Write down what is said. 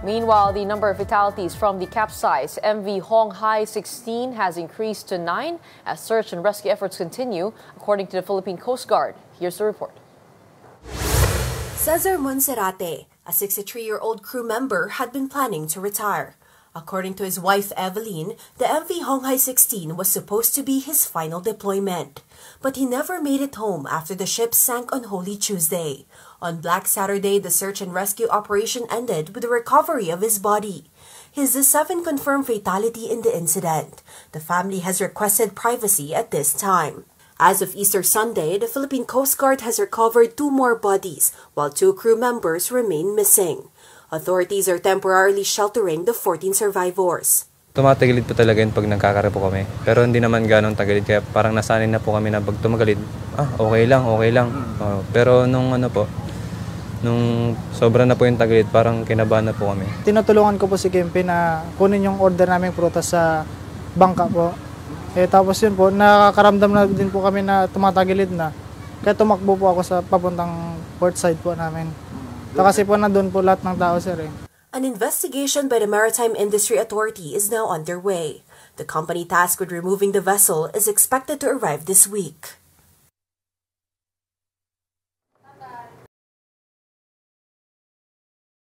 Meanwhile, the number of fatalities from the capsized MV Honghai 16 has increased to 9 as search and rescue efforts continue, according to the Philippine Coast Guard. Here's the report. Cesar Monserrate, a 63-year-old crew member, had been planning to retire. According to his wife Evelyn, the MV Honghai 16 was supposed to be his final deployment. But he never made it home after the ship sank on Holy Tuesday. On Black Saturday, the search and rescue operation ended with the recovery of his body. He is the 7th confirmed fatality in the incident. The family has requested privacy at this time. As of Easter Sunday, the Philippine Coast Guard has recovered 2 more bodies, while 2 crew members remain missing. Authorities are temporarily sheltering the 14 survivors. Tumatagilid po talaga yun pag nagkakara po kami. Pero hindi naman ganong tagilid, kaya parang nasanay na po kami na pag tumagalid, okay lang. Pero nung sobra na po yung tagilid, parang kinabahan na po kami. Tinutulungan ko po si Kempe na kunin yung order naming prutas sa bangka po. Tapos yun po, nakakaramdam na din po kami na tumatagilid na. Kaya tumakbo po ako sa papuntang port side po namin. Kasi po nandun po lahat ng tao, sir. An investigation by the Maritime Industry Authority is now underway. The company tasked with removing the vessel is expected to arrive this week.